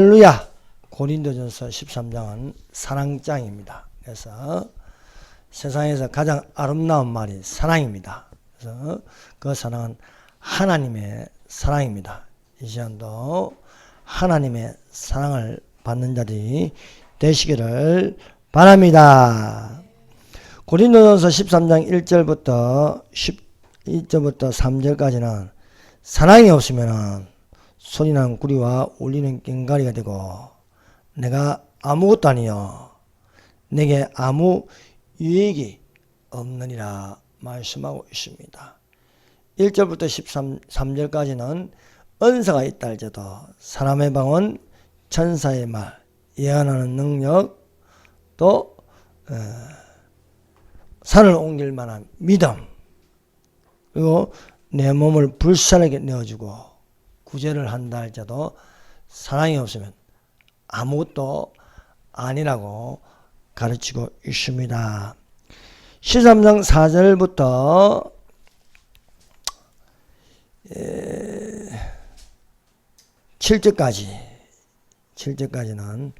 할렐루야. 고린도전서 13장은 사랑장입니다. 그래서 세상에서 가장 아름다운 말이 사랑입니다. 그래서 그 사랑은 하나님의 사랑입니다. 이 시간도 하나님의 사랑을 받는 자들이 되시기를 바랍니다. 고린도전서 13장 1절부터 12절부터 3절까지는 사랑이 없으면 소리나는 구리와 울리는 꽹과리가 되고 내가 아무것도 아니요 내게 아무 유익이 없느니라 말씀하고 있습니다. 1절부터 13절까지는 은사가 있다 할지라도 사람의 방언, 천사의 말, 예언하는 능력, 또 산을 옮길 만한 믿음, 그리고 내 몸을 불쌍하게 내어주고 구제를 한다 할지라도 사랑이 없으면 아무것도 아니라고 가르치고 있습니다. 13장 4절부터 7절까지는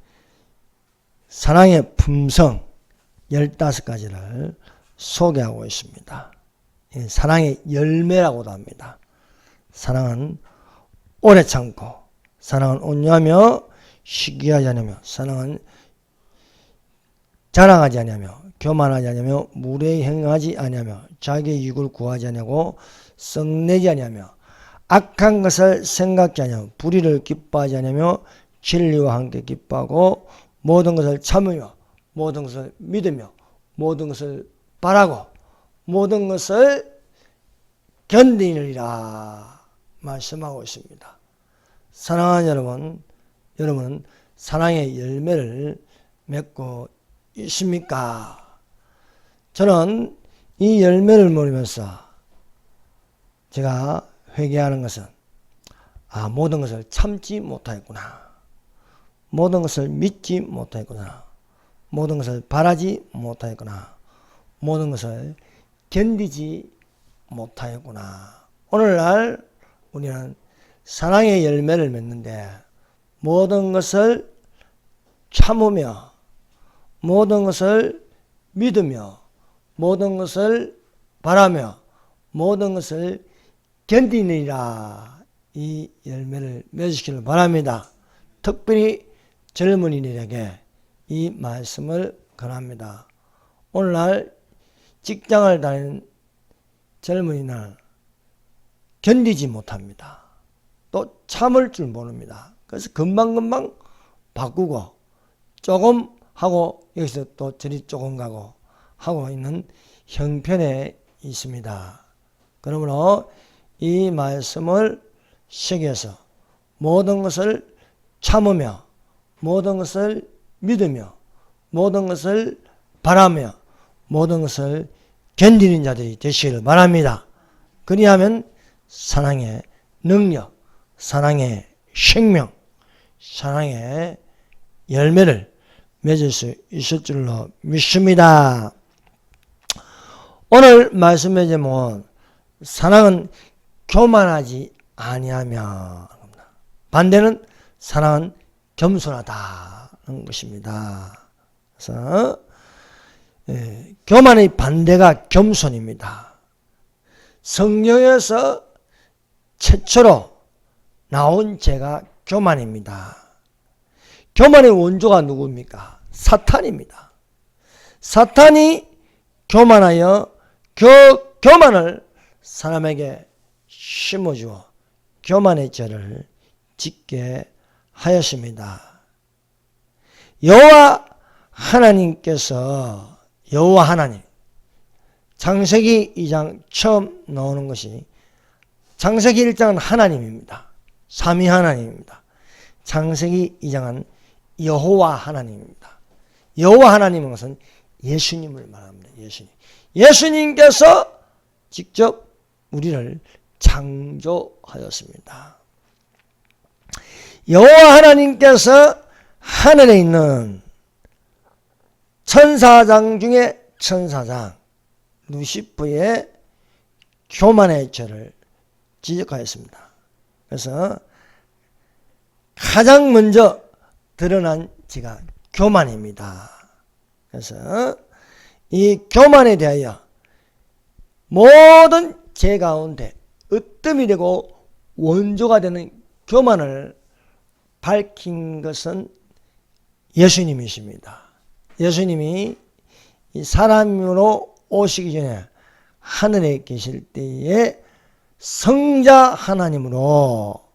사랑의 품성 15가지를 소개하고 있습니다. 사랑의 열매라고도 합니다. 사랑은 오래 참고, 사랑은 온유하며 시기하지 않으며, 사랑은 자랑하지 않으며, 교만하지 않으며, 무례히 행하지 않으며, 자기의 유익을 구하지 않으고, 썩내지 않으며, 악한 것을 생각지 않으며, 불의를 기뻐하지 않으며, 진리와 함께 기뻐하고, 모든 것을 참으며, 모든 것을 믿으며, 모든 것을 바라고, 모든 것을 견디느니라 말씀하고 있습니다. 사랑하는 여러분은 사랑의 열매를 맺고 있습니까? 저는 이 열매를 모르면서 제가 회개하는 것은 모든 것을 참지 못하였구나, 모든 것을 믿지 못하였구나, 모든 것을 바라지 못하였구나, 모든 것을 견디지 못하였구나. 오늘날 우리는 사랑의 열매를 맺는데 모든 것을 참으며, 모든 것을 믿으며, 모든 것을 바라며, 모든 것을 견디느니라 이 열매를 맺으시기를 바랍니다. 특별히 젊은이들에게 이 말씀을 권합니다. 오늘날 직장을 다니는 젊은이는 견디지 못합니다. 또 참을 줄 모릅니다. 그래서 금방금방 바꾸고 조금 하고 여기서 또 저리 조금 가고 하고 있는 형편에 있습니다. 그러므로 이 말씀을 새겨서 모든 것을 참으며, 모든 것을 믿으며, 모든 것을 바라며, 모든 것을 견디는 자들이 되시기를 바랍니다. 그리하면 사랑의 능력, 사랑의 생명, 사랑의 열매를 맺을 수 있을 줄로 믿습니다. 오늘 말씀의 제목은 사랑은 교만하지 아니하며, 반대는 사랑은 겸손하다는 것입니다. 그래서 교만의 반대가 겸손입니다. 성경에서 최초로 나온 죄가 교만입니다. 교만의 원조가 누구입니까? 사탄입니다. 사탄이 교만하여 교만을 사람에게 심어주어 교만의 죄를 짓게 하였습니다. 여호와 하나님, 창세기 2장 처음 나오는 것이, 창세기 1장은 하나님입니다. 삼위 하나님입니다. 창세기 2장은 여호와 하나님입니다. 여호와 하나님은 것은 예수님을 말합니다. 예수님께서 직접 우리를 창조하였습니다. 여호와 하나님께서 하늘에 있는 천사장 중에 천사장 루시퍼의 교만의 죄를 지적하였습니다. 그래서 가장 먼저 드러난 지가 교만입니다. 그래서 이 교만에 대하여 모든 죄 가운데 으뜸이 되고 원조가 되는 교만을 밝힌 것은 예수님이십니다. 예수님이 이 사람으로 오시기 전에 하늘에 계실 때에 성자 하나님으로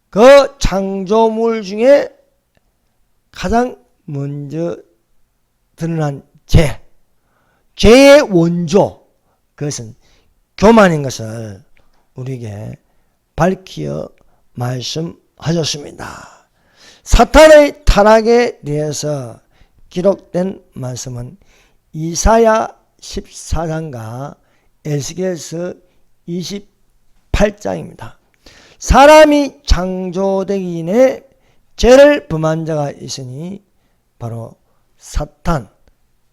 그 창조물 중에 가장 먼저 드러난 죄의 원조, 그것은 교만인 것을 우리에게 밝히어 말씀하셨습니다. 사탄의 타락에 대해서 기록된 말씀은 이사야 14장과 에스겔서 28장입니다. 사람이 창조되기 전에 죄를 범한 자가 있으니 바로 사탄,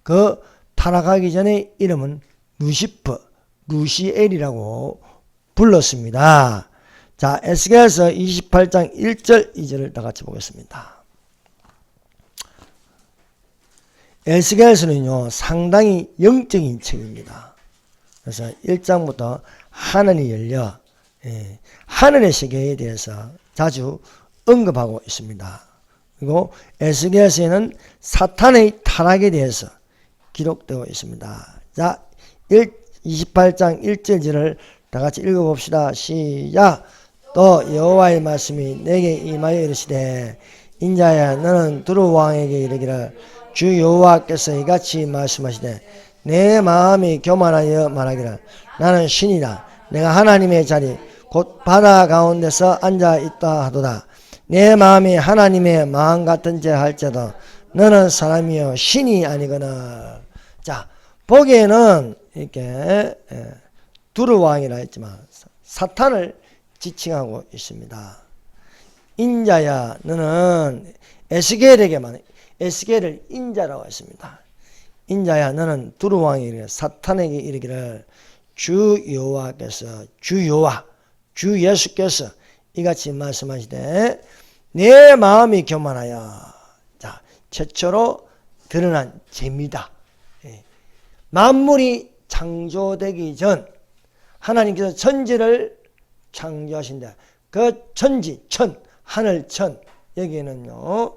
그 타락하기 전에 이름은 루시퍼, 루시엘이라고 불렀습니다. 자, 에스겔서 28장 1절 2절을 다 같이 보겠습니다. 에스겔서는요 상당히 영적인 책입니다. 그래서 1장부터 하늘이 열려 하늘의 세계에 대해서 자주 언급하고 있습니다. 그리고 에스겔서에는 사탄의 타락에 대해서 기록되어 있습니다. 자, 28장 1절을 다 같이 읽어봅시다. 시작. 또 여호와의 말씀이 내게 임하여 이르시되 인자야 너는 두루 왕에게 이르기를 주 여호와께서 이같이 말씀하시되 내 마음이 교만하여 말하기를 나는 신이다. 내가 하나님의 자리 곧 바다 가운데서 앉아 있다 하도다. 내 마음이 하나님의 마음 같은지 할지라도 너는 사람이요 신이 아니거늘. 자, 보기에는 이렇게 두루 왕이라 했지만 사탄을 지칭하고 있습니다. 인자야 너는 에스겔에게만 에스겔을 인자라고 했습니다. 인자야 너는 두루 왕이 이르기를 사탄에게 이르기를 주 여호와께서 주 여호와 주 예수께서 이같이 말씀하시되 내 마음이 교만하여. 자, 최초로 드러난 죄입니다. 만물이 창조되기 전 하나님께서 천지를 창조하신다. 그 천지, 하늘 천, 여기에는요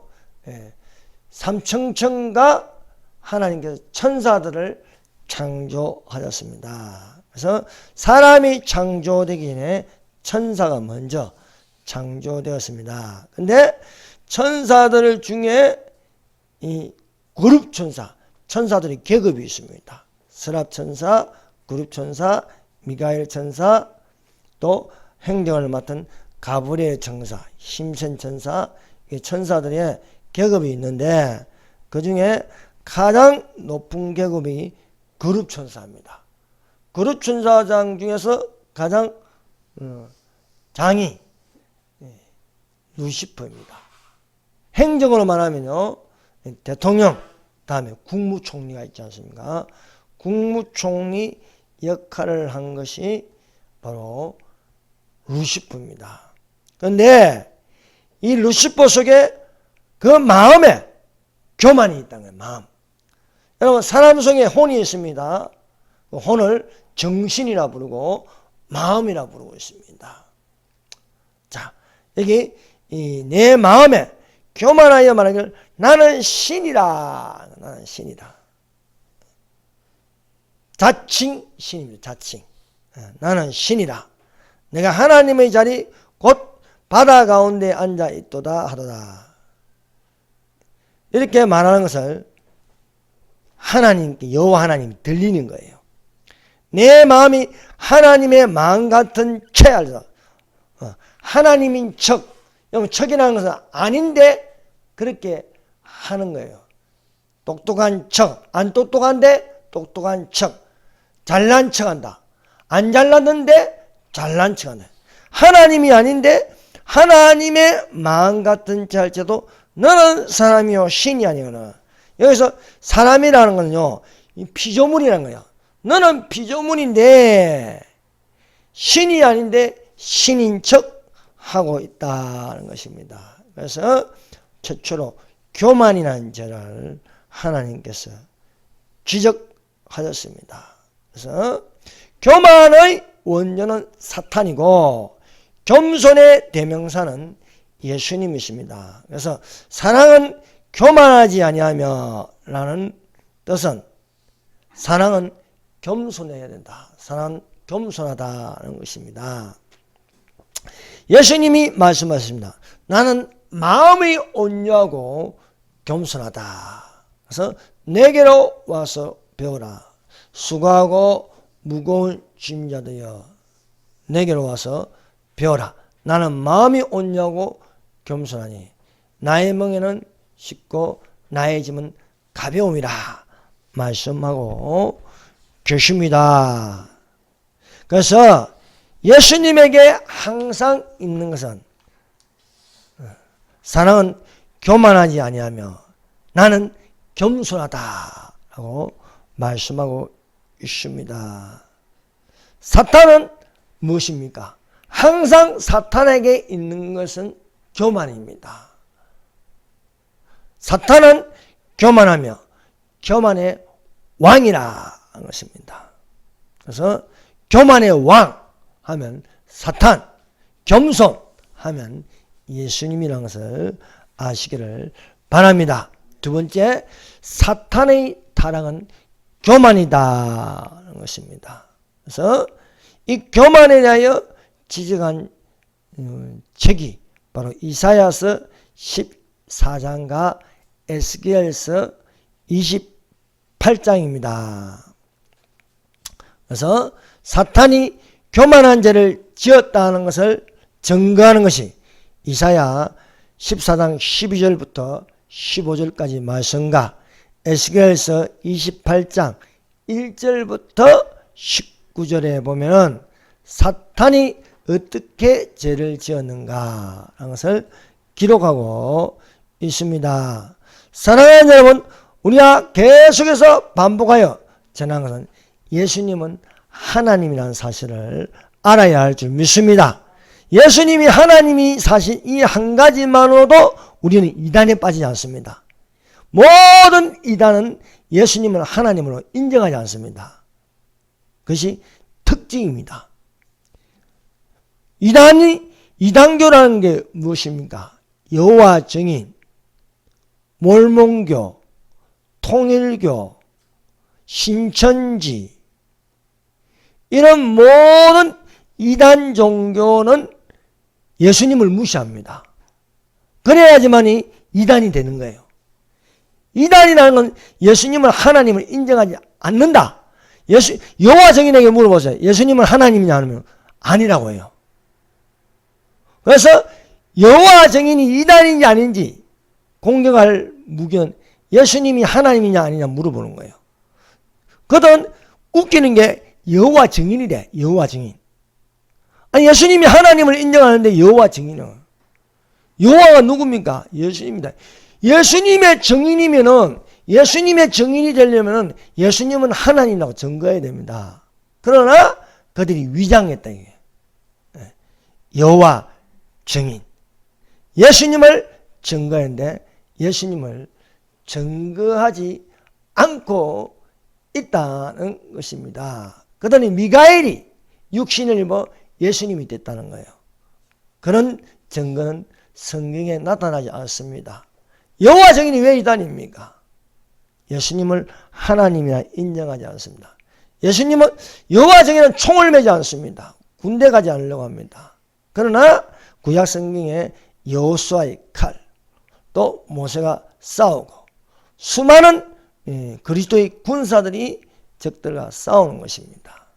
삼층천과 하나님께서 천사들을 창조하셨습니다. 그래서 사람이 창조되기 전에 천사가 먼저 창조되었습니다. 근데 천사들 중에 이 그룹천사, 천사들이 계급이 있습니다. 스랍천사, 그룹천사, 미가엘 천사, 또 행정을 맡은 가브리엘 천사, 힘센 천사, 이 천사들의 계급이 있는데 그 중에 가장 높은 계급이 그룹천사입니다. 그룹천사장 중에서 가장 장이 루시퍼입니다. 행정으로 말하면요 대통령, 다음에 국무총리가 있지 않습니까? 국무총리 역할을 한 것이 바로 루시퍼입니다. 그런데 이 루시퍼 속에 그 마음에 교만이 있다는 거예요. 마음. 여러분 사람 속에 혼이 있습니다. 그 혼을 정신이라 부르고 마음이라 부르고 있습니다. 자, 여기 내 마음에 교만하여 말하기를 나는 신이라. 나는 신이다. 자칭 신입니다. 자칭. 나는 신이라. 내가 하나님의 자리 곧 바다 가운데 앉아 있도다 하도다. 이렇게 말하는 것을 하나님께 여호와 하나님이 들리는 거예요. 내 마음이 하나님의 마음 같은 채알서 하나님인 척, 여러분 척이라는 것은 아닌데 그렇게 하는 거예요. 똑똑한 척, 안 똑똑한데 똑똑한 척, 잘난 척한다. 안 잘났는데 잘난 척한다. 하나님이 아닌데 하나님의 마음 같은 채할지도 너는 사람이요 신이 아니거나. 여기서 사람이라는 거는요 피조물이라는 거예요. 너는 피조물인데 신이 아닌데 신인 척 하고 있다는 것입니다. 그래서 최초로 교만이라는 죄를 하나님께서 지적하셨습니다. 그래서 교만의 원조는 사탄이고 겸손의 대명사는 예수님이십니다. 그래서 사랑은 교만하지 아니하며 라는 뜻은 사랑은 겸손해야 된다. 사랑은 겸손하다는 것입니다. 예수님이 말씀하십니다. 나는 마음이 온유하고 겸손하다. 그래서 내게로 와서 배우라. 수고하고 무거운 짐자들여 내게로 와서 배우라. 나는 마음이 온유하고 겸손하니 나의 멍에는 쉽고 나의 짐은 가벼움이라 말씀하고 계십니다. 그래서 예수님에게 항상 있는 것은 사랑은 교만하지 아니하며 나는 겸손하다라고 말씀하고 있습니다. 사탄은 무엇입니까? 항상 사탄에게 있는 것은 교만입니다. 사탄은 교만하며 교만의 왕이라 하는 것입니다. 그래서 교만의 왕 하면 사탄, 겸손 하면 예수님이라는 것을 아시기를 바랍니다. 두 번째, 사탄의 타락은 교만이다 하는 것입니다. 그래서 이 교만에 대하여 지적한 책이 바로 이사야서 14장과 에스겔서 28장입니다. 그래서 사탄이 교만한 죄를 지었다는 것을 증거하는 것이 이사야 14장 12절부터 15절까지 말씀과 에스겔서 28장 1절부터 19절에 보면은 사탄이 어떻게 죄를 지었는가 하는 것을 기록하고 있습니다. 사랑하는 여러분, 우리가 계속해서 반복하여 전한 것은 예수님은 하나님이라는 사실을 알아야 할 줄 믿습니다. 예수님이 하나님이 사실 이 한 가지만으로도 우리는 이단에 빠지지 않습니다. 모든 이단은 예수님을 하나님으로 인정하지 않습니다. 그것이 특징입니다. 이단교라는 게 무엇입니까? 여호와 증인, 몰몬교, 통일교, 신천지 이런 모든 이단 종교는 예수님을 무시합니다. 그래야지만이 이단이 되는 거예요. 이단이라는 건 예수님을 하나님을 인정하지 않는다. 여호와 증인에게 물어보세요. 예수님은 하나님이냐 하면 아니라고 해요. 그래서 여호와 증인이 이단인지 아닌지 공격할 무기는 예수님이 하나님이냐 아니냐 물어보는 거예요. 그건 웃기는 게 여호와 증인이래. 여호와 증인. 아니 예수님이 하나님을 인정하는데 여호와 증인은 여호와가 누굽니까? 예수님입니다. 예수님의 증인이면은 예수님의 증인이 되려면은 예수님은 하나님이라고 증거해야 됩니다. 그러나 그들이 위장했다 이게. 여호와 증인. 예수님을 증거했는데 예수님을 증거하지 않고 있다는 것입니다. 그러니 미가엘이 육신을 입어 예수님이 됐다는 거예요. 그런 증거는 성경에 나타나지 않습니다. 여호와 증인이 왜 이단입니까? 예수님을 하나님이라 인정하지 않습니다. 예수님은 여호와 증인은 총을 매지 않습니다. 군대 가지 않으려고 합니다. 그러나 구약 성경에 여호수아의 칼, 또 모세가 싸우고 수많은 그리스도의 군사들이 적들과 싸우는 것입니다.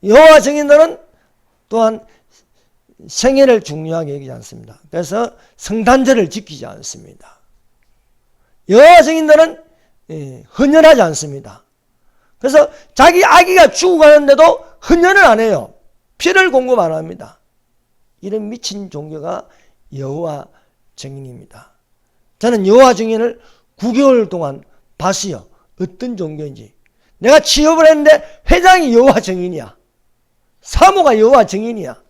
여호와 증인들은 또한 생애를 중요하게 여기지 않습니다. 그래서 성단절을 지키지 않습니다. 여호와 증인들은 헌혈하지 않습니다. 그래서 자기 아기가 죽어가는데도 헌혈을 안 해요. 피를 공급 안 합니다. 이런 미친 종교가 여호와 증인입니다. 저는 여호와 증인을 9개월 동안 봤어요. 어떤 종교인지. 내가 취업을 했는데 회장이 여호와 증인이야. 사모가 여호와 증인이야.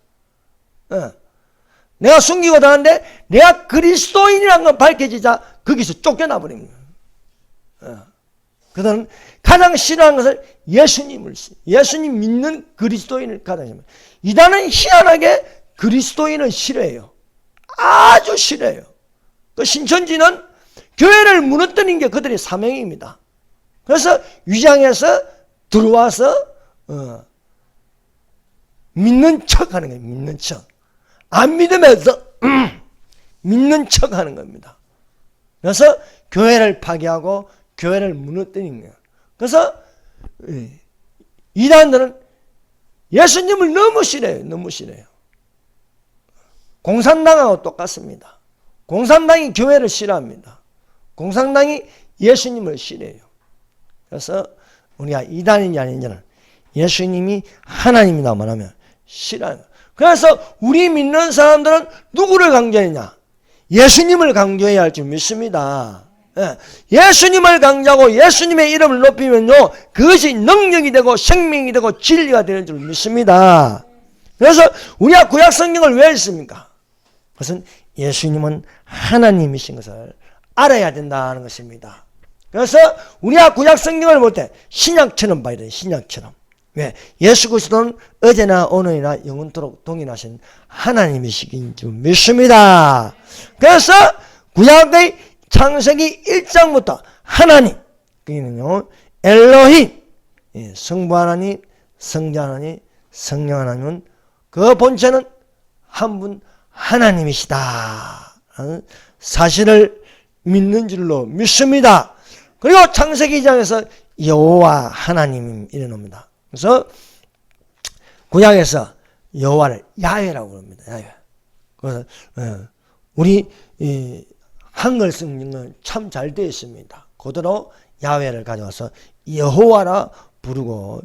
내가 숨기고 다녔는데 내가 그리스도인이라는 건 밝혀지자 거기서 쫓겨나 버립니다. 그들은 가장 싫어하는 것을 예수님 믿는 그리스도인을 가장 싫어합니다. 이단은 희한하게 그리스도인을 싫어해요. 아주 싫어해요. 그 신천지는 교회를 무너뜨리는 게 그들의 사명입니다. 그래서 위장해서 들어와서 믿는 척 하는 거예요. 믿는 척. 안 믿으면서 믿는 척 하는 겁니다. 그래서 교회를 파괴하고 교회를 무너뜨리는 거예요. 그래서 이단들은 예수님을 너무 싫어해요. 너무 싫어해요. 공산당하고 똑같습니다. 공산당이 교회를 싫어합니다. 공산당이 예수님을 싫어해요. 그래서 우리가 이단인지 아닌지는 예수님이 하나님이다 말하면 싫어하는 거예요. 그래서 우리 믿는 사람들은 누구를 강조했냐? 예수님을 강조해야 할 줄 믿습니다. 예수님을 강조하고 예수님의 이름을 높이면요, 그것이 능력이 되고 생명이 되고 진리가 되는 줄 믿습니다. 그래서 우리가 구약 성경을 왜 읽습니까? 그것은 예수님은 하나님이신 것을 알아야 된다는 것입니다. 그래서 우리가 구약 성경을 볼 때 신약처럼 봐야 돼요. 신약처럼. 왜? 예수 그리스도는 어제나 오늘이나 영원토록 동일하신 하나님이신 줄 믿습니다. 그래서 구약의 창세기 1장부터 하나님, 그게는요 엘로힘, 성부 하나님, 성자 하나님, 성령 하나님은 그 본체는 한 분 하나님이시다 라는 사실을 믿는 줄로 믿습니다. 그리고 창세기 2장에서 여호와 하나님 이래놓습니다. 그래서 구약에서 여호와를 야훼라고 부릅니다. 야훼. 그래서 우리 한글 성경은 참 잘 되어 있습니다. 그대로 야훼를 가져와서 여호와라 부르고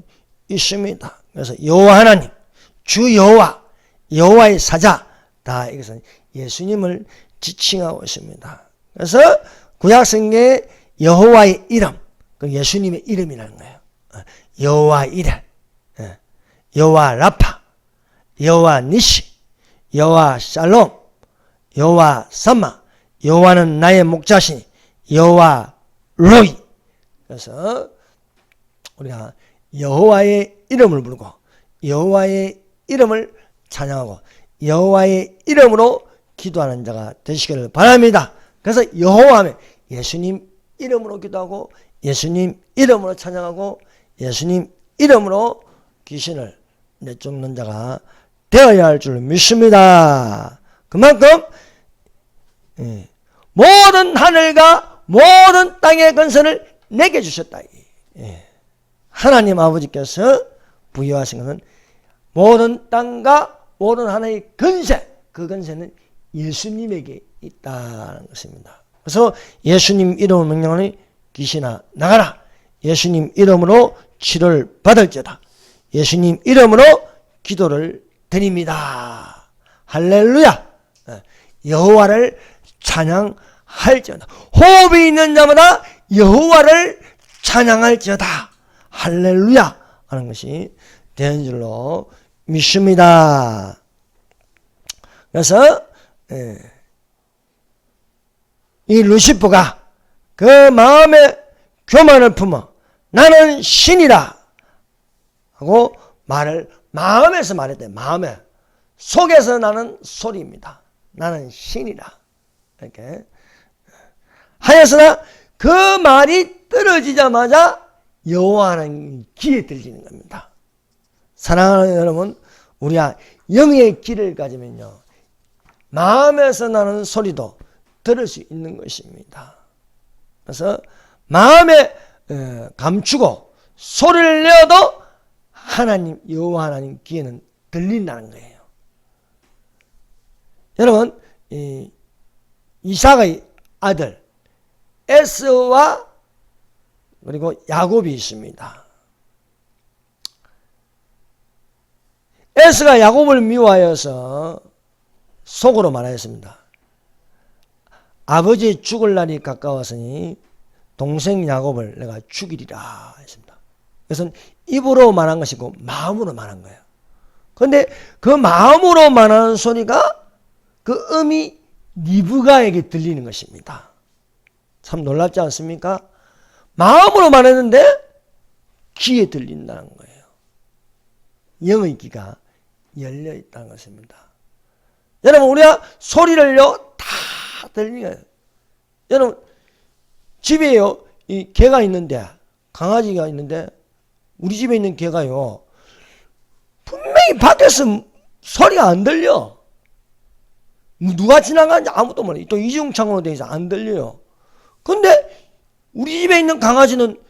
있습니다. 그래서 여호와 하나님, 주 여호와, 여호와의 사자, 다 이것은 예수님을 지칭하고 있습니다. 그래서 구약 성경에 여호와의 이름, 그 예수님의 이름이라는 거예요. 여호와 이레, 여호와 라파, 여호와 니시, 여호와 샬롬, 여호와 삼마, 여호와는 나의 목자시니, 여호와 로이. 그래서 우리가 여호와의 이름을 부르고 여호와의 이름을 찬양하고 여호와의 이름으로 기도하는 자가 되시기를 바랍니다. 그래서 여호와 하면 예수님 이름으로 기도하고 예수님 이름으로 찬양하고 예수님 이름으로 귀신을 내쫓는 자가 되어야 할 줄 믿습니다. 그만큼 모든 하늘과 모든 땅의 권세를 내게 주셨다. 하나님 아버지께서 부여하신 것은 모든 땅과 모든 하나의 권세, 그 권세는 예수님에게 있다는 것입니다. 그래서 예수님 이름을 명령하니 귀신아 나가라. 예수님 이름으로 치료를 받을지어다. 예수님 이름으로 기도를 드립니다. 할렐루야. 여호와를 찬양할지어다. 호흡이 있는 자마다 여호와를 찬양할지어다. 할렐루야 하는 것이 되는 줄로 믿습니다. 그래서 이 루시퍼가 그 마음에 교만을 품어 나는 신이라 하고 말을 마음에서 말했대. 마음에, 속에서 나는 소리입니다. 나는 신이라 이렇게 하였으나 그 말이 떨어지자마자 여호와는 귀에 들리는 겁니다. 사랑하는 여러분, 우리가 영의 귀를 가지면요 마음에서 나는 소리도 들을 수 있는 것입니다. 그래서 마음에 감추고 소리를 내어도 하나님, 여호와 하나님 귀에는 들린다는 거예요. 여러분, 이삭의 아들 에서와 그리고 야곱이 있습니다. 에서가 야곱을 미워하여서 속으로 말하였습니다. 아버지 죽을 날이 가까웠으니 동생 야곱을 내가 죽이리라 했습니다. 그래서 입으로 말한 것이고 마음으로 말한 거예요. 그런데 그 마음으로 말하는 소리가 그 음이 리브가에게 들리는 것입니다. 참 놀랍지 않습니까? 마음으로 말했는데 귀에 들린다는 거예요. 영의 귀가 열려 있다는 것입니다. 여러분, 우리가 소리를요 다 들리는 거예요. 여러분, 집에요 이 개가 있는데, 강아지가 있는데, 우리 집에 있는 개가요 분명히 밖에서 소리가 안 들려. 누가 지나가는지 아무도 몰라요. 또 이중창으로 되어 있어서 안 들려요. 근데 우리 집에 있는 강아지는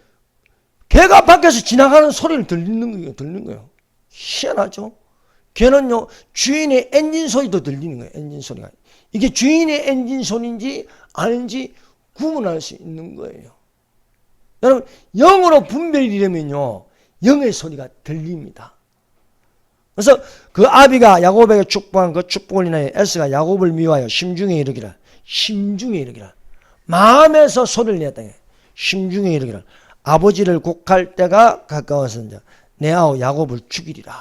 개가 밖에서 지나가는 소리를 들리는 거예요. 희한하죠? 개는요, 주인의 엔진 소리도 들리는 거예요. 엔진 소리가. 이게 주인의 엔진 소리인지 아닌지 구분할 수 있는 거예요. 여러분, 영으로 분별이 되면요, 영의 소리가 들립니다. 그래서 그 아비가 야곱에게 축복한 그 축복을 인하여 에스가 야곱을 미워하여 심중에 이르기를, 심중에 이르기를, 마음에서 소리를 냈다. 심중에 이르기를, 아버지를 곡할 때가 가까웠은즉 내 아우 야곱을 죽이리라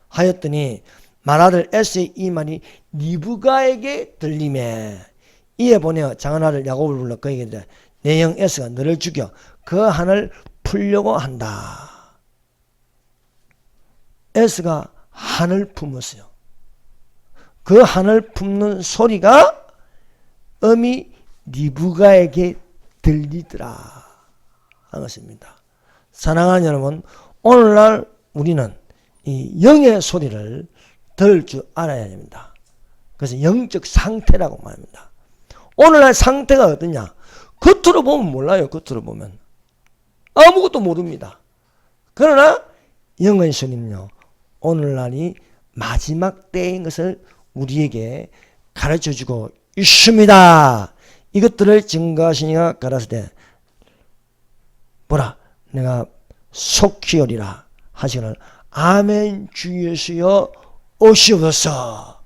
하였더니 맏아들 에스의 이 말이 리브가에게 들리매 이에 보내어 장한아들 야곱을 불러 그에게 이르되 내 형 에스가 너를 죽여 그 한을 풀려고 한다. 에스가 한을 품었어요. 그 한을 품는 소리가 음이 리브가에게 들리더라 하는 것입니다. 사랑하는 여러분, 오늘날 우리는 이 영의 소리를 들을 줄 알아야 됩니다. 그래서 영적 상태라고 말합니다. 오늘날 상태가 어떠냐? 겉으로 보면 몰라요. 겉으로 보면 아무것도 모릅니다. 그러나 영의 소리는요, 오늘날이 마지막 때인 것을 우리에게 가르쳐주고 있습니다. 이것들을 증거하시니가 가라사대 뭐라 내가 속히 오리라 하시거늘 아멘 주 예수여 오시옵소서.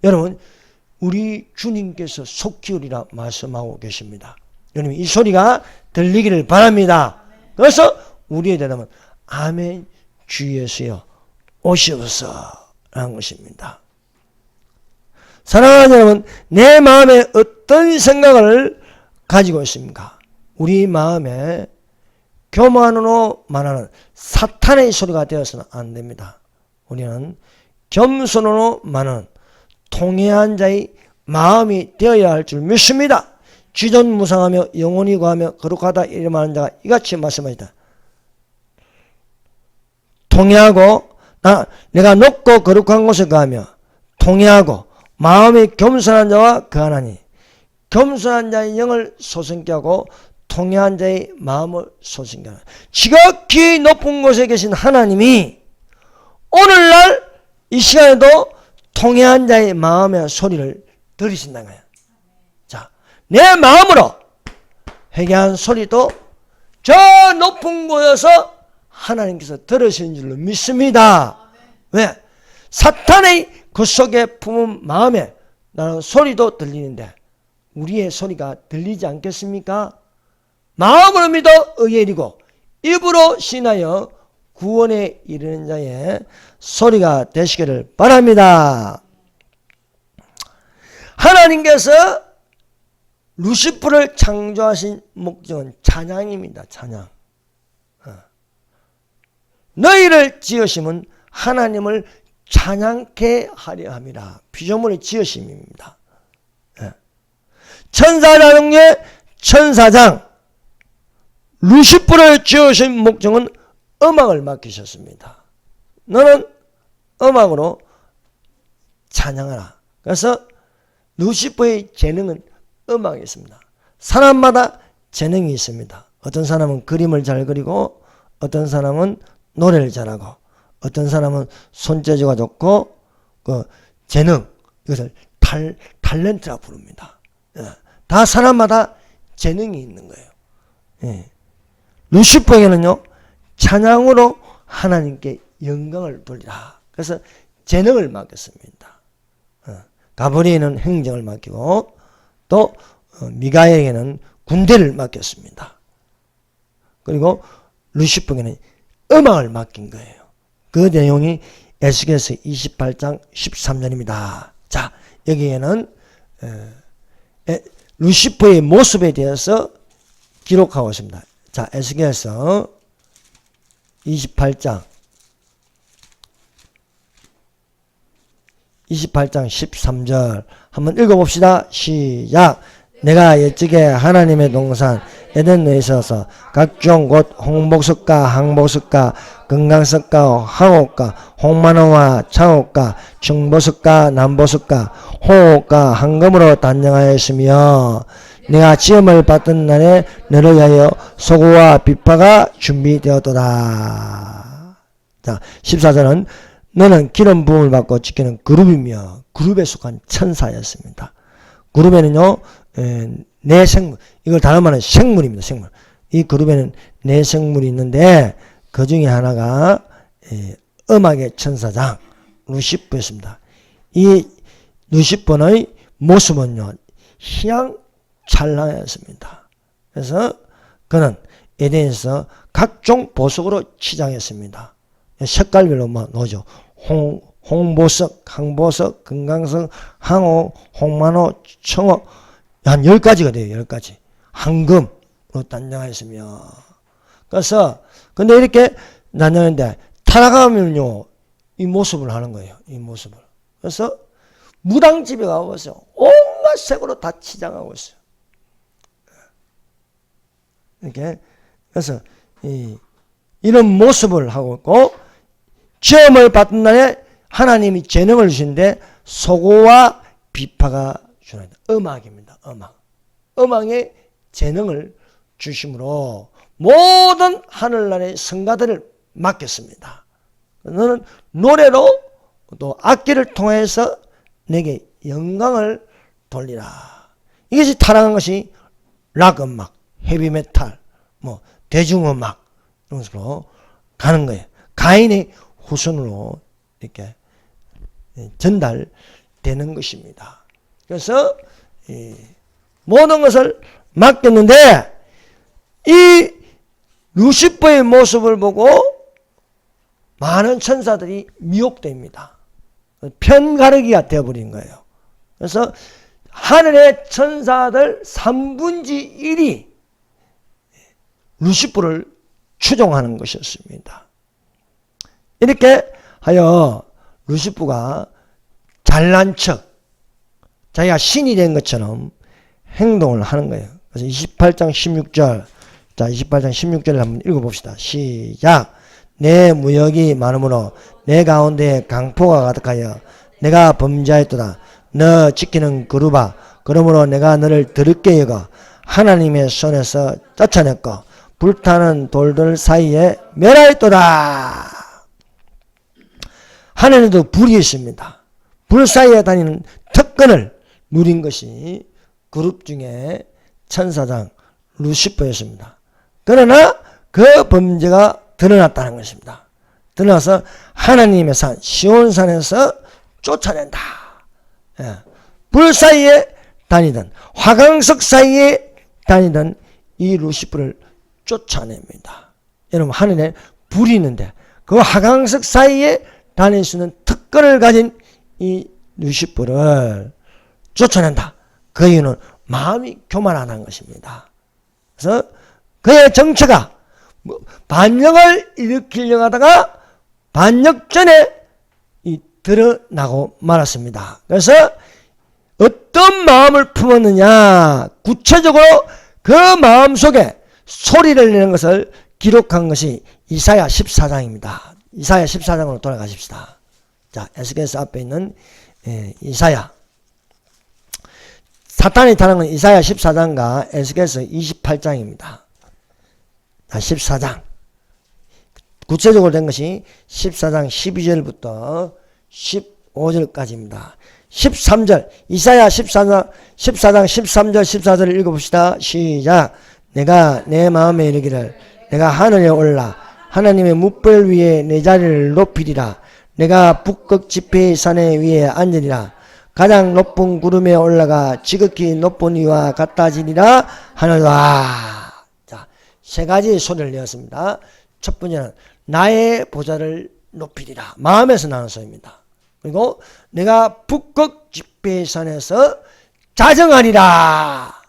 여러분, 우리 주님께서 속히 오리라 말씀하고 계십니다. 여러분, 이 소리가 들리기를 바랍니다. 그래서 우리의 대답은 아멘 주 예수여 오시옵소서 라는 것입니다. 사랑하는 여러분, 내 마음에 어떤 생각을 가지고 있습니까? 우리 마음에 교만으로 말하는 사탄의 소리가 되어서는 안 됩니다. 우리는 겸손으로 말하는 통회한 자의 마음이 되어야 할 줄 믿습니다. 지존무상하며 영원히 거하며 거룩하다 이런 말하는 자가 이같이 말씀하시다. 통회하고 내가 높고 거룩한 곳에 거하며 통회하고 마음이 겸손한 자와 거하나니 겸손한 자의 영을 소생케 하고 통회한 자의 마음을 소생케 하나. 지극히 높은 곳에 계신 하나님이 오늘날 이 시간에도 통회한 자의 마음의 소리를 들으신다는 거예요. 자, 내 마음으로 회개한 소리도 저 높은 곳에서 하나님께서 들으시는 줄로 믿습니다. 왜? 사탄의 그 속에 품은 마음에 나는 소리도 들리는데 우리의 소리가 들리지 않겠습니까? 마음으로 믿어 의에 이르고 입으로 신하여 구원에 이르는 자의 소리가 되시기를 바랍니다. 하나님께서 루시프를 창조하신 목적은 찬양입니다. 찬양. 너희를 지으심은 하나님을 찬양케 하려 함이라. 피조물의 지으심입니다. 천사장 중에 천사장 루시프를 지으신 목적은 음악을 맡기셨습니다. 너는 음악으로 찬양하라. 그래서 루시퍼의 재능은 음악이 있습니다. 사람마다 재능이 있습니다. 어떤 사람은 그림을 잘 그리고 어떤 사람은 노래를 잘하고 어떤 사람은 손재주가 좋고 그 재능 이것을 탤런트라고 부릅니다. 다 사람마다 재능이 있는 거예요. 루시퍼에게는요 찬양으로 하나님께 영광을 돌리라. 그래서 재능을 맡겼습니다. 가브리엘은 행정을 맡기고 또 미가엘에게는 군대를 맡겼습니다. 그리고 루시퍼에게는 음악을 맡긴 거예요. 그 내용이 에스겔서 28장 13절입니다. 자, 여기에는 루시퍼의 모습에 대해서 기록하고 있습니다. 자, 에스겔서 28장 13절 한번 읽어봅시다. 시작. 내가 옛적에 하나님의 동산 에덴에 있어서 각종 곧 홍복석과 항복석과 금강석과 황옥과 홍만호와 창옥과 중보석과 남보석과 호옥과 황금으로 단정하였으며 내가 지음을 받던 날에 너를 위하여 소고와 비파가 준비되었도다. 자, 14절은 너는 기름 부음을 받고 지키는 그룹이며 그룹에 속한 천사였습니다. 그룹에는요 네 생물, 이걸 다른 말은 생물입니다. 생물. 이 그룹에는 네 생물이 있는데 그 중에 하나가 음악의 천사장 루시퍼였습니다. 이 루시퍼의 모습은요 희양찬란했습니다. 그래서 그는 에덴에서 각종 보석으로 치장했습니다. 색깔별로 나오죠. 홍보석, 항보석, 금강석, 항옥, 홍만호, 청옥 한 10가지가 돼요. 10가지. 황금으로 단장하였으며. 그래서 근데 이렇게 단장했는데 타락하면요 이 모습을 하는 거예요. 이 모습을. 그래서 무당집에 가고 있어요. 온갖 색으로 다 치장하고 있어요. 이렇게. 그래서 이런 모습을 하고 있고 시험을 받은 날에 하나님이 재능을 주시는데 소고와 비파가 주는 음악입니다. 음악의 재능을 주심으로 모든 하늘나라의 성가들을 맡겼습니다. 너는 노래로 또 악기를 통해서 내게 영광을 돌리라. 이것이 타락한 것이 락음악, 헤비메탈, 대중음악 이런 식으로 가는 거예요. 가인의 후손으로 이렇게 전달되는 것입니다. 그래서 모든 것을 맡겼는데 이 루시퍼의 모습을 보고 많은 천사들이 미혹됩니다. 편가르기가 되어버린 거예요. 그래서 하늘의 천사들 3분의 1이 루시퍼를 추종하는 것이었습니다. 이렇게 하여 루시퍼가 잘난 척, 자기가 신이 된 것처럼 행동을 하는 거예요. 그래서 28장 16절, 자 28장 16절을 한번 읽어봅시다. 시작. 내 무역이 많으므로 내 가운데 강포가 가득하여 내가 범죄하였도다. 너 지키는 그루바, 그러므로 내가 너를 더럽게 여겨 하나님의 손에서 쫓아냈고 불타는 돌들 사이에 멸하였도다. 하늘에도 불이 있습니다. 불 사이에 다니는 특권을 누린 것이 그룹 중에 천사장 루시퍼였습니다. 그러나 그 범죄가 드러났다는 것입니다. 드러나서 하나님의 산 시온산에서 쫓아낸다. 불 사이에 다니던 화강석 사이에 다니던 이 루시퍼를 쫓아냅니다. 여러분 하늘에 불이 있는데 그 화강석 사이에 다닐 수 있는 특권을 가진 이 루시퍼를 쫓아낸다. 그 이유는 마음이 교만하다는 것입니다. 그래서 그의 정체가 반역을 일으키려고 하다가 반역전에 드러나고 말았습니다. 그래서 어떤 마음을 품었느냐, 구체적으로 그 마음 속에 소리를 내는 것을 기록한 것이 이사야 14장입니다. 이사야 14장으로 돌아가십시다. 자, 에스겔서 앞에 있는 이사야. 사탄이 타는 건 이사야 14장과 에스겔서 28장입니다. 14장. 구체적으로 된 것이 14장 12절부터 15절까지입니다. 13절, 이사야 14장 13절 14절을 읽어봅시다. 시작. 내가 내 마음에 이르기를 내가 하늘에 올라 하나님의 뭇별 위에 내 자리를 높이리라. 내가 북극 지폐의 산에 위에 앉으리라. 가장 높은 구름에 올라가 지극히 높은 이와 같아지리라 하노라. 자, 세 가지 소리를 내었습니다. 첫 번째는 나의 보좌를 높이리라. 마음에서 나는 소리입니다. 그리고 내가 북극 집회의 산에서 자정하리라.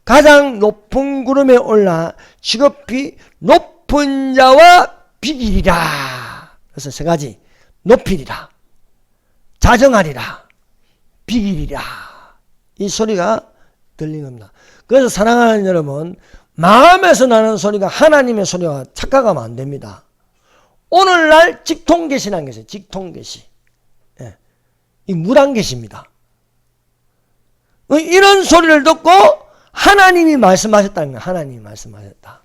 가장 높은 구름에 올라 지극히 높은 자와 비기리라. 그래서 세 가지. 높이리라, 자정하리라, 비기리라. 이 소리가 들리는 겁니다. 그래서 사랑하는 여러분, 마음에서 나는 소리가 하나님의 소리와 착각하면 안 됩니다. 오늘날 직통계시라는 게 있어요. 직통계시. 예. 이 무당계시입니다. 이런 소리를 듣고 하나님이 말씀하셨다는 거예요. 하나님이 말씀하셨다.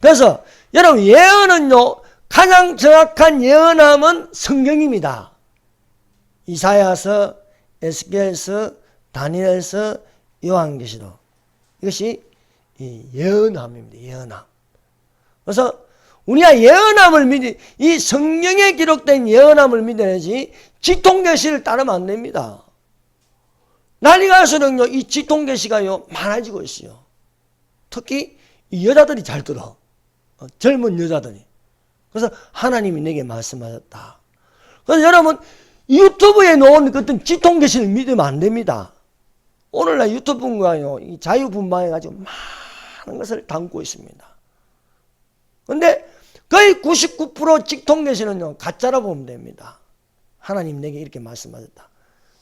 그래서 여러분, 예언은요, 가장 정확한 예언함은 성경입니다. 이사야서, 에스겔서, 다니엘서, 요한계시록. 이것이 예언함입니다. 예언함. 그래서 우리가 예언함을 이 성경에 기록된 예언함을 믿어야지 직통계시를 따르면 안 됩니다. 난리가 나서는요, 이 직통계시가요, 많아지고 있어요. 특히 이 여자들이 잘 들어. 젊은 여자들이. 그래서 하나님이 내게 말씀하셨다. 그래서 여러분, 유튜브에 놓은 어떤 직통계시를 믿으면 안 됩니다. 오늘날 유튜브가요, 이 자유분방해가지고 많은 것을 담고 있습니다. 근데 거의 99% 직통계시는요, 가짜라 보면 됩니다. 하나님 내게 이렇게 말씀하셨다.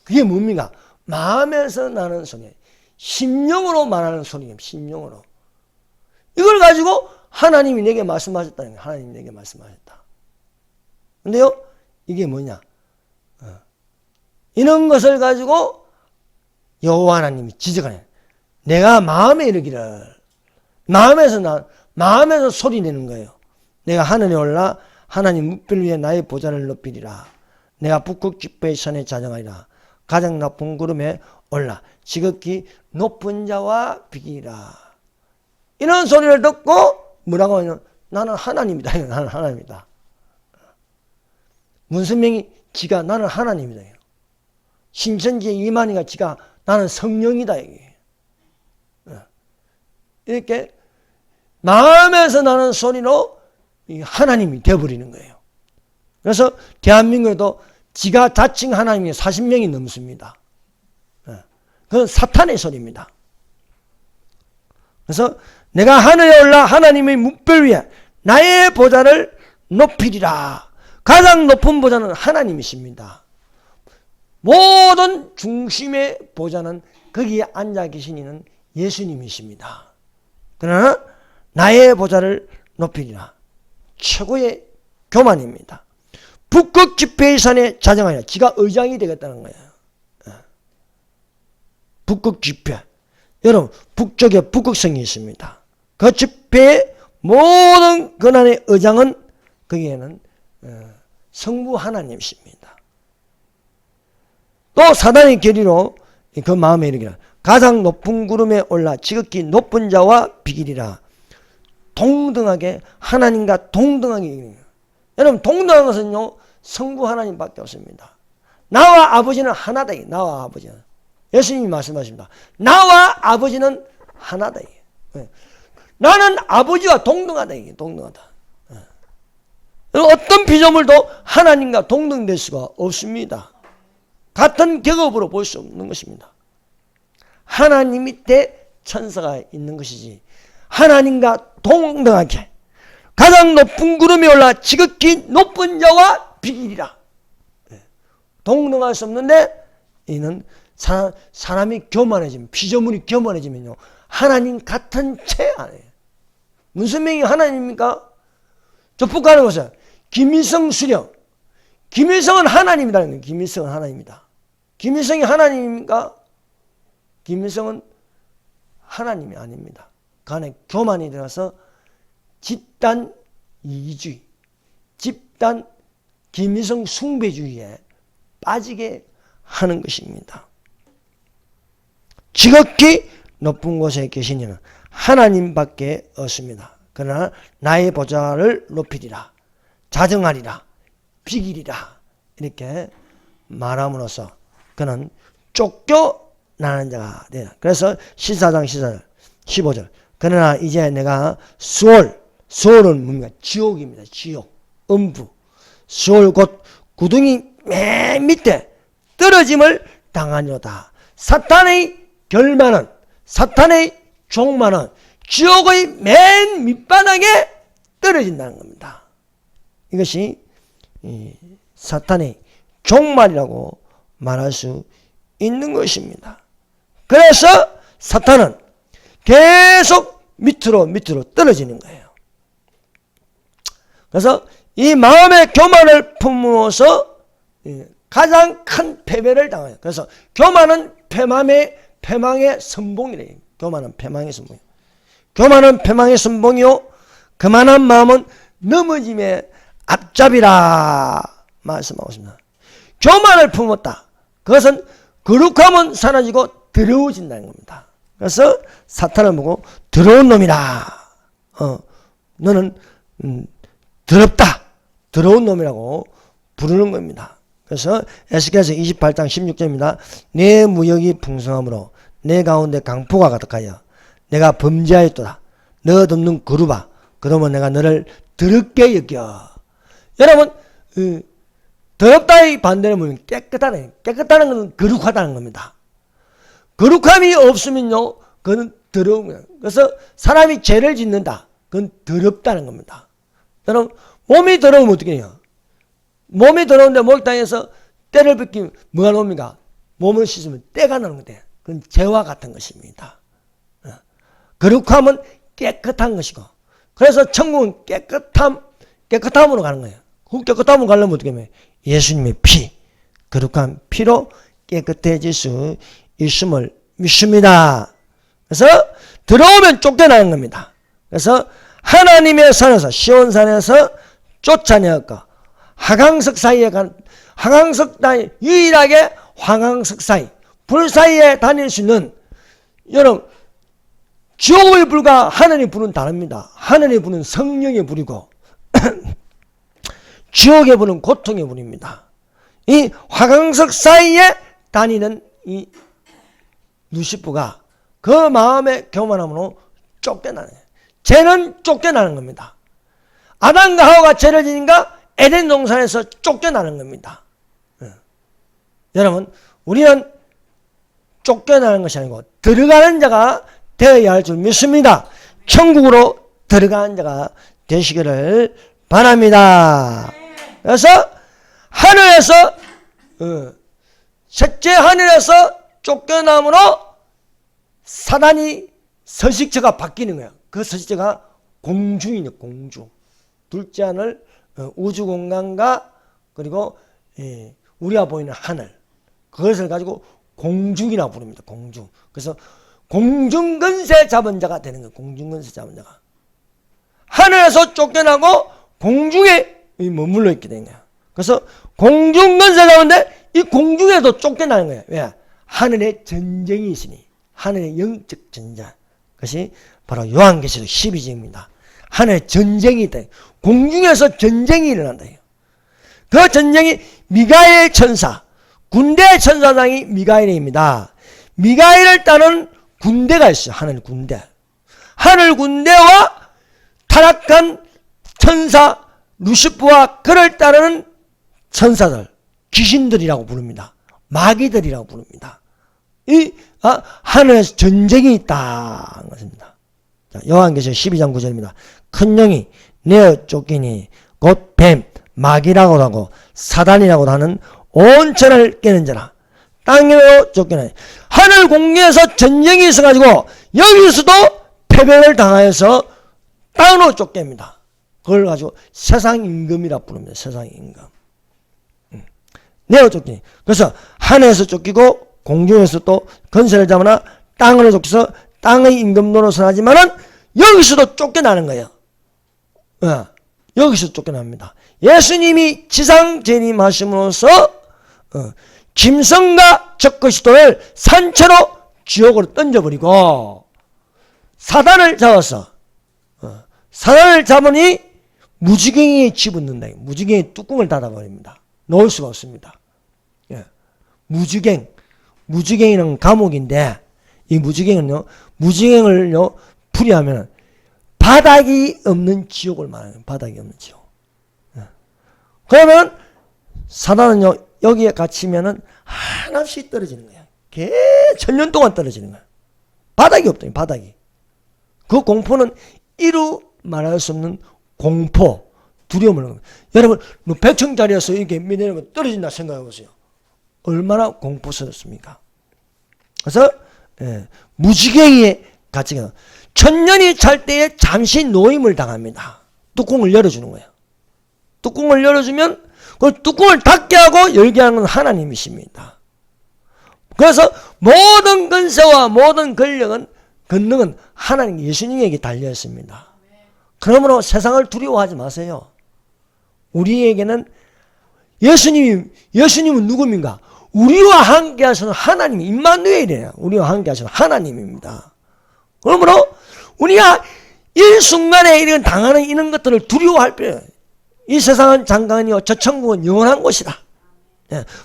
그게 뭡니까? 마음에서 나는 소리, 심령으로 말하는 소리입니다. 심령으로. 이걸 가지고 하나님이 내게 말씀하셨다는 거예요. 하나님이 내게 말씀하셨다. 근데요, 이게 뭐냐? 이런 것을 가지고 여호와 하나님이 지적하네. 내가 마음에 이르기를, 마음에서 소리 내는 거예요. 내가 하늘에 올라 하나님 뭇별 위에 나의 보좌를 높이리라. 내가 북극 깊의 산에 자정하리라. 가장 높은 구름에 올라 지극히 높은 자와 비기리라. 이런 소리를 듣고 뭐라고 하냐면, 나는 하나님이다. 나는 하나님이다. 문선명이 지가 나는 하나님이다. 신천지의 이만희가 지가 나는 성령이다. 이렇게 마음에서 나는 소리로 하나님이 되어버리는 거예요. 그래서 대한민국에도 지가 자칭 하나님이 40명이 넘습니다. 그건 사탄의 소리입니다. 그래서 내가 하늘에 올라 하나님의 뭇별 위에 나의 보좌를 높이리라. 가장 높은 보좌는 하나님이십니다. 모든 중심의 보좌는 거기에 앉아 계신 이는 예수님이십니다. 그러나 나의 보좌를 높이리라. 최고의 교만입니다. 북극 집회의 산에 자정하리라. 지가 의장이 되겠다는 거예요. 북극 집회. 여러분, 북쪽에 북극성이 있습니다. 그 집회의 모든 권한의 의장은 거기에는 성부 하나님이십니다. 또 사단의 계리로 그 마음에 이르기라. 가장 높은 구름에 올라 지극히 높은 자와 비기리라. 동등하게, 하나님과 동등하게 이기는. 여러분, 동등한 것은요, 성부 하나님밖에 없습니다. 나와 아버지는 하나다. 나와 아버지는. 예수님이 말씀하십니다. 나와 아버지는 하나다. 나는 아버지와 동등하다. 동등하다. 어떤 피조물도 하나님과 동등될 수가 없습니다. 같은 격업으로 볼 수 없는 것입니다. 하나님 밑에 천사가 있는 것이지, 하나님과 동등하게 가장 높은 구름이 올라 지극히 높은 자와 비기리라. 동등할 수 없는데, 이는 사람이 교만해지면, 피조물이 교만해지면요, 하나님 같은 채 안에. 무슨 명이 하나님입니까? 저 북한에 보세요. 김일성 수령. 김일성은 하나님이라는 거예요. 김일성은 하나님이다. 김일성이 하나님입니까? 김일성은 하나님이 아닙니다. 그 안에 교만이 들어서 집단 이기주의, 집단 김일성 숭배주의에 빠지게 하는 것입니다. 지극히 높은 곳에 계신 이는 하나님밖에 없습니다. 그러나 나의 보좌를 높이리라, 자정하리라, 비기리라, 이렇게 말함으로써 그는 쫓겨나는 자가 되라. 그래서 14장 15절. 그러나 이제 내가 수월은 뭡니까? 지옥입니다. 지옥, 음부. 수월 곧 구덩이 맨 밑에 떨어짐을 당하니로다. 사탄의 결말은, 사탄의 종말은 지옥의 맨 밑바닥에 떨어진다는 겁니다. 이것이 사탄의 종말이라고 말할 수 있는 것입니다. 그래서 사탄은 계속 밑으로 떨어지는 거예요. 그래서 이 마음의 교만을 품으로써 가장 큰 패배를 당해요. 그래서 교만은 패망의 선봉이래요. 교만은 패망의 선봉이요. 교만은 패망의 선봉이요. 그만한 마음은 넘어짐의 앞잡이라 말씀하고 있습니다. 교만을 품었다. 그것은 거룩함은 사라지고 더러워진다는 겁니다. 그래서 사탄을 보고 더러운 놈이라. 너는 더럽다. 더러운 놈이라고 부르는 겁니다. 그래서 에스겔서 28장 16절입니다. 내 무역이 풍성함으로 내 가운데 강포가 가득하여 내가 범죄하였도다. 너 덮는 거루바. 그러면 내가 너를 더럽게 여겨. 여러분, 더럽다의 반대는 뭐냐면 깨끗하다는 건 거룩하다는 겁니다. 거룩함이 없으면요, 그건 더러운 거예요. 그래서 사람이 죄를 짓는다. 그건 더럽다는 겁니다. 여러분, 몸이 더러우면 어떻게 해요? 몸이 더러운데 목욕탕에서 때를 벗기면 뭐가 나옵니까? 몸을 씻으면 때가 나는 건데, 그건 죄와 같은 것입니다. 거룩함은 깨끗한 것이고, 그래서 천국은 깨끗함으로 가는 거예요. 그 깨끗함으로 가려면 어떻게 하면 예수님의 피, 거룩한 피로 깨끗해질 수 있음을 믿습니다. 그래서 들어오면 쫓겨나는 겁니다. 그래서 하나님의 산에서, 시온산에서 쫓아내었고, 하강석 사이에 유일하게 화강석 사이, 불 사이에 다닐 수 있는, 여러분, 지옥의 불과 하늘의 불은 다릅니다. 하늘의 불은 성령의 불이고 지옥의 불은 고통의 불입니다. 이 화강석 사이에 다니는 이 루시프가 그 마음의 교만함으로 쫓겨나는 거예요. 죄는 쫓겨나는 겁니다. 아담과 하와가 죄를 지니까 에덴 동산에서 쫓겨나는 겁니다. 여러분, 우리는 쫓겨나는 것이 아니고 들어가는 자가 되어야 할 줄 믿습니다. 천국으로 들어가는 자가 되시기를 바랍니다. 그래서 하늘에서 셋째 하늘에서 쫓겨남으로 사단이 서식처가 바뀌는 거예요. 그 서식처가 공중이에요. 공중. 둘째 하늘, 우주 공간과 그리고 우리가 보이는 하늘, 그것을 가지고 공중이라고 부릅니다. 공중. 그래서 공중근세 잡은 자가 되는 거예요. 공중근세 잡은 자가. 하늘에서 쫓겨나고 공중에 머물러 있게 되는 거예요. 그래서 공중근세 잡은데 이 공중에도 쫓겨나는 거예요. 왜? 하늘에 전쟁이 있으니. 하늘의 영적 전쟁. 그것이 바로 요한계시록 12장입니다. 하늘에 전쟁이 있다. 공중에서 전쟁이 일어난다. 그 전쟁이 미가엘 천사, 군대 천사장이 미가엘입니다. 미가엘을 따르는 군대가 있어요. 하늘 군대. 하늘 군대와 타락한 천사 루시프와 그를 따르는 천사들, 귀신들이라고 부릅니다. 마귀들이라고 부릅니다. 이 하늘에서 전쟁이 있다는 것입니다. 요한계시록 12장 9절입니다. 큰 영이 내어 쫓기니 곧 뱀, 마귀라고도 하고 사단이라고도 하는 온 천을 깨는 자라. 땅으로 쫓겨나니. 하늘 공중에서 전쟁이 있어가지고 여기서도 패배를 당하여서 땅으로 쫓깁니다. 그걸 가지고 세상 임금이라 부릅니다. 세상 임금. 내어 쫓기니. 그래서 하늘에서 쫓기고 공중에서 또 건설을 잡으나 땅으로 쫓겨서 땅의 임금 노릇을 하지만은 여기서도 쫓겨나는 거예요. 여기서 쫓겨납니다. 예수님이 지상 재림하심으로써 짐승과 적그리스도를 산채로 지옥으로 던져버리고 사단을 잡았어. 사단을 잡으니 무지개에 집어넣는다. 무지개의 뚜껑을 닫아버립니다. 넣을 수가 없습니다. 무지개는 감옥인데 이 무지개는요, 무지개를요 풀이하면 바닥이 없는 지옥을 말하는 거예요. 바닥이 없는 지옥. 그러면 사단은요 여기에 갇히면은 하나씩 떨어지는 거야. 천년 동안 떨어지는 거야. 바닥이 없더니 바닥이. 그 공포는 이루 말할 수 없는 공포, 두려움을. 여러분, 뭐 100층짜리에서 이렇게 미내리면 떨어진다 생각해 보세요. 얼마나 공포스럽습니까? 그래서 무지개에 갇히게 천년이 찰 때에 잠시 노임을 당합니다. 뚜껑을 열어주는 거예요. 뚜껑을 열어주면 그 뚜껑을 닫게 하고 열게 하는 하나님이십니다. 그래서 모든 권세와 모든 권력은 권능은 하나님 예수님에게 달려 있습니다. 그러므로 세상을 두려워하지 마세요. 우리에게는 예수님은 누굽니까? 우리와 함께 하시는 하나님, 임마누엘이에요. 우리와 함께 하시는 하나님입니다. 그러므로 우리가 일순간에 이런 당하는 이런 것들을 두려워할 필요. 이 세상은 잠깐이요, 저 천국은 영원한 곳이다.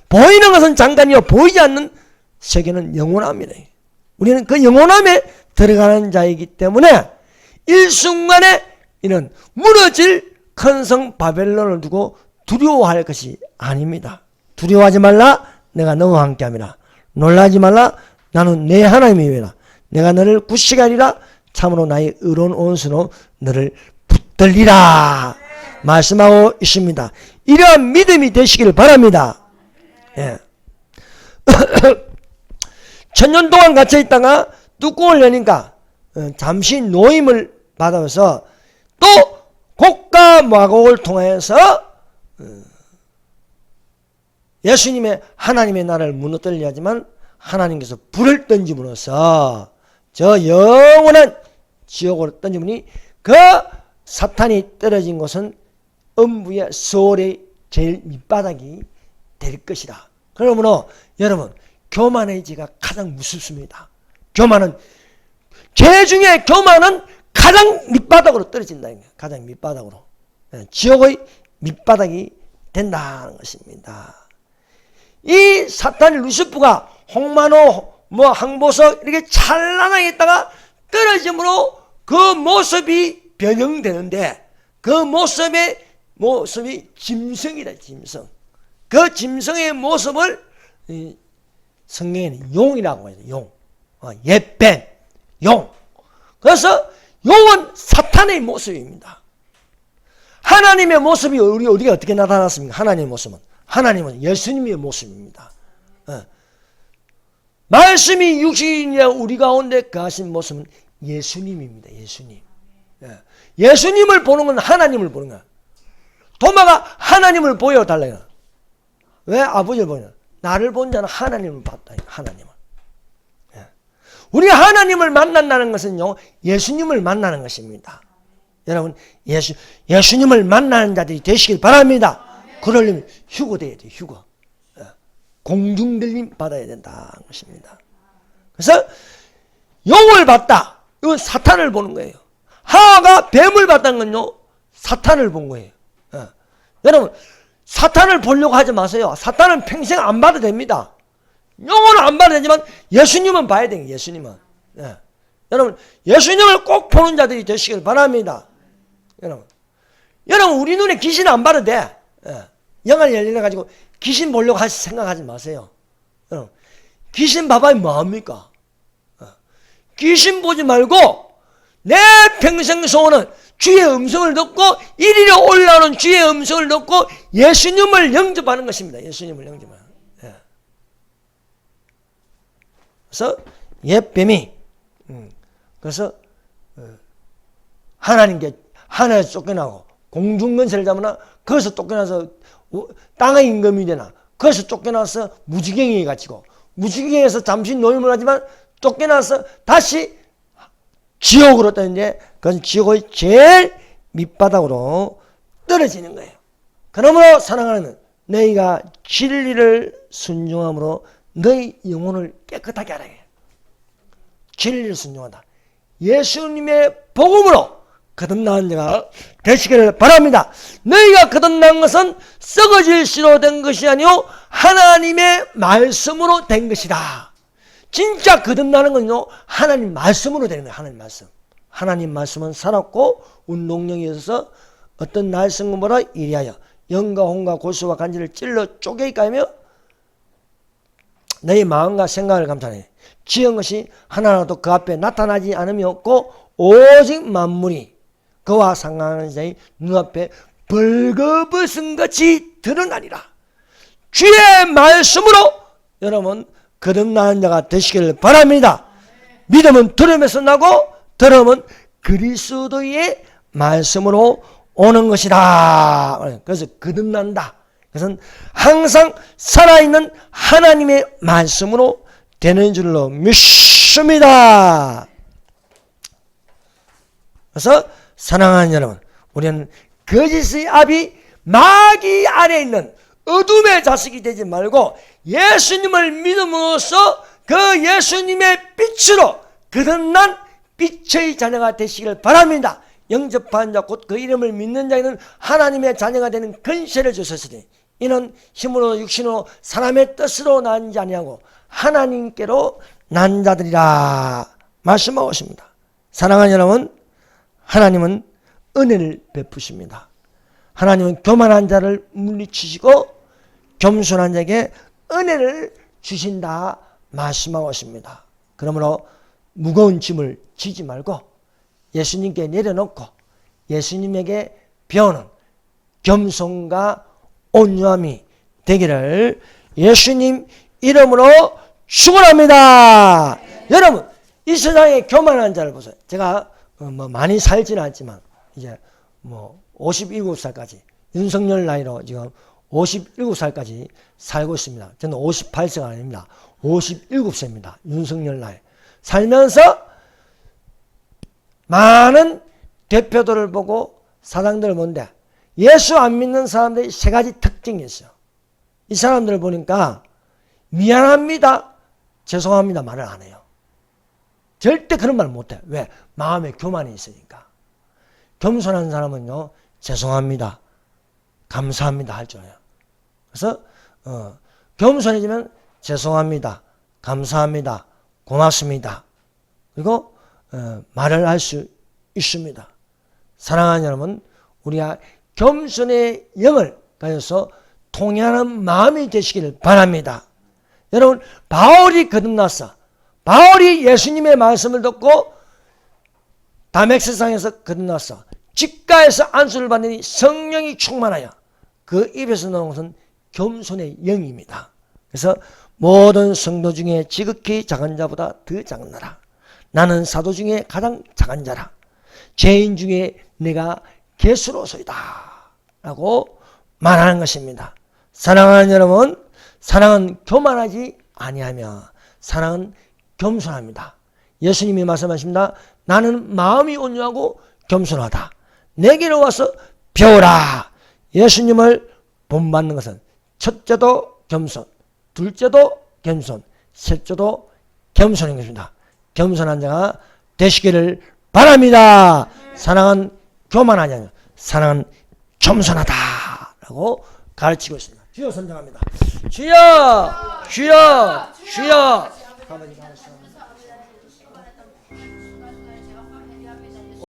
보이는 것은 잠깐이요, 보이지 않는 세계는 영원합니다. 우리는 그 영원함에 들어가는 자이기 때문에 일순간에 이런 무너질 큰 성 바벨론을 두고 두려워할 것이 아닙니다. 두려워하지 말라, 내가 너와 함께함이라. 놀라지 말라, 나는 내 하나님이라. 내가 너를 굳시게 하리라. 참으로 나의 의로운 온수로 너를 붙들리라 말씀하고 있습니다. 이러한 믿음이 되시길 바랍니다. 예. 천년 동안 갇혀 있다가 뚜껑을 여니까 잠시 노임을 받아서 또 곡과 마곡을 통해서 예수님의 하나님의 나라를 무너뜨리려 하지만 하나님께서 불을 던짐으로써 저 영원한 지옥으로 던짐으니 그 사탄이 떨어진 곳은 음부의 소울의 제일 밑바닥이 될 것이다. 그러므로 여러분, 교만의 죄가 가장 무섭습니다. 교만은, 죄 중에 교만은 가장 밑바닥으로 떨어진다. 가장 밑바닥으로. 지옥의 밑바닥이 된다는 것입니다. 이 사탄 루시프가 홍만호, 항보석 이렇게 찬란하게 있다가 떨어짐으로 그 모습이 변형되는데 그 모습이 짐승이다, 짐승. 그 짐승의 모습을 성경에는 용이라고 해요. 용. 예뱀, 용. 그래서 용은 사탄의 모습입니다. 하나님의 모습이 우리가 어떻게 나타났습니까? 하나님의 모습은. 하나님은 예수님의 모습입니다. 말씀이 육신이라 우리 가운데 거하신 모습은 예수님입니다. 예수님. 예수님을 보는 건 하나님을 보는 거야. 도마가 하나님을 보여달라요. 왜 아버지를 보냐? 나를 본 자는 하나님을 봤다. 하나님을. 우리가 하나님을 만난다는 것은요, 예수님을 만나는 것입니다. 여러분, 예수님을 만나는 자들이 되시길 바랍니다. 그러려면 휴거돼야 돼요, 휴거. 공중들림 받아야 된다는 것입니다. 그래서 용을 봤다. 이건 사탄을 보는 거예요. 하와가 뱀을 봤다는 건요, 사탄을 본 거예요. 여러분, 사탄을 보려고 하지 마세요. 사탄은 평생 안 봐도 됩니다. 영혼은 안 봐도 되지만 예수님은 봐야 돼요. 예수님은. 여러분, 예수님을 꼭 보는 자들이 되시길 바랍니다. 여러분, 우리 눈에 귀신 안 봐도 돼. 영을 열려가지고 귀신 보려고 생각하지 마세요. 여러분, 귀신 봐봐야 뭐합니까? 귀신 보지 말고 내 평생 소원은 주의 음성을 듣고 이리로 올라오는 주의 음성을 듣고 예수님을 영접하는 것입니다. 예수님을 영접하는. 그래서 옛뱀이 그래서 하나님에서 쫓겨나고 공중건설을 잡으나 거기서 쫓겨나서 땅의 임금이 되나 거기서 쫓겨나서 무지개에 갇히고 무지개에서 잠시 노임을 하지만 쫓겨나서 다시 지옥으로 떠는데 그것은 지옥의 제일 밑바닥으로 떨어지는 거예요. 그러므로 사랑하는 너희가 진리를 순종함으로 너희 영혼을 깨끗하게 하라. 진리를 순종한다. 예수님의 복음으로 거듭난 자가 되시기를 바랍니다. 너희가 거듭난 것은 썩어질 씨로 된 것이 아니요 하나님의 말씀으로 된 것이다. 진짜 거듭나는 건요 하나님 말씀으로 되는 거예요. 하나님 말씀. 하나님 말씀은 살았고 운동력이 있어서 어떤 날성금보다 이리하여 영과 혼과 골수와 간지를 찔러 쪼개게 하며 너희 마음과 생각을 감찰해. 지은 것이 하나라도 그 앞에 나타나지 않음이 없고 오직 만물이 그와 상관하는 자의 눈앞에 벌거벗은 것이 드러나리라. 주의 말씀으로 여러분 거듭나는 자가 되시기를 바랍니다. 믿음은 들음에서 나고 들음은 그리스도의 말씀으로 오는 것이다. 그래서 거듭난다. 그것은 항상 살아있는 하나님의 말씀으로 되는 줄로 믿습니다. 그래서 사랑하는 여러분, 우리는 거짓의 압이 마귀 안에 있는 어둠의 자식이 되지 말고 예수님을 믿음으로써 그 예수님의 빛으로 거듭난 빛의 자녀가 되시기를 바랍니다. 영접한 자 곧 그 이름을 믿는 자에는 하나님의 자녀가 되는 권세를 주셨으니 이는 힘으로 육신으로 사람의 뜻으로 난 자 아니하고 하나님께로 난 자들이라 말씀하고 있습니다. 사랑하는 여러분, 하나님은 은혜를 베푸십니다. 하나님은 교만한 자를 물리치시고 겸손한 자에게 은혜를 주신다 말씀하고 있습니다. 그러므로 무거운 짐을 지지 말고 예수님께 내려놓고 예수님에게 배우는 겸손과 온유함이 되기를 예수님 이름으로 축원합니다. 여러분, 이 세상에 교만한 자를 보세요. 제가 많이 살지는 않지만 이제 57살까지 윤석열 나이로 지금 57살까지 살고 있습니다. 저는 58세가 아닙니다. 57세입니다. 윤석열 나이. 살면서 많은 대표들을 보고 사장들을 보는데 예수 안 믿는 사람들이 세 가지 특징이 있어요. 이 사람들을 보니까 미안합니다, 죄송합니다 말을 안 해요. 절대 그런 말 못해요. 왜? 마음에 교만이 있으니까. 겸손한 사람은요, 죄송합니다, 감사합니다 할 줄 알아요. 그래서 겸손해지면 죄송합니다, 감사합니다, 고맙습니다. 그리고 말을 할 수 있습니다. 사랑하는 여러분, 우리가 겸손의 영을 가져서 통행하는 마음이 되시기를 바랍니다. 여러분, 바울이 거듭났어. 바울이 예수님의 말씀을 듣고 다메섹스상에서 거듭났어. 집가에서 안수를 받으니 성령이 충만하여 그 입에서 나온 것은 겸손의 영입니다. 그래서 모든 성도 중에 지극히 작은 자보다 더 작은 나라. 나는 사도 중에 가장 작은 자라. 죄인 중에 내가 개수로소이다 라고 말하는 것입니다. 사랑하는 여러분, 사랑은 교만하지 아니하며 사랑은 겸손합니다. 예수님이 말씀하십니다. 나는 마음이 온유하고 겸손하다. 내게로 와서 배우라. 예수님을 본받는 것은 첫째도 겸손, 둘째도 겸손, 셋째도 겸손인 것입니다. 겸손한 자가 되시기를 바랍니다. 사랑은 교만하지 않으며 사랑은 겸손하다 라고 가르치고 있습니다. 주여 선정합니다. 주여, 주여, 주여.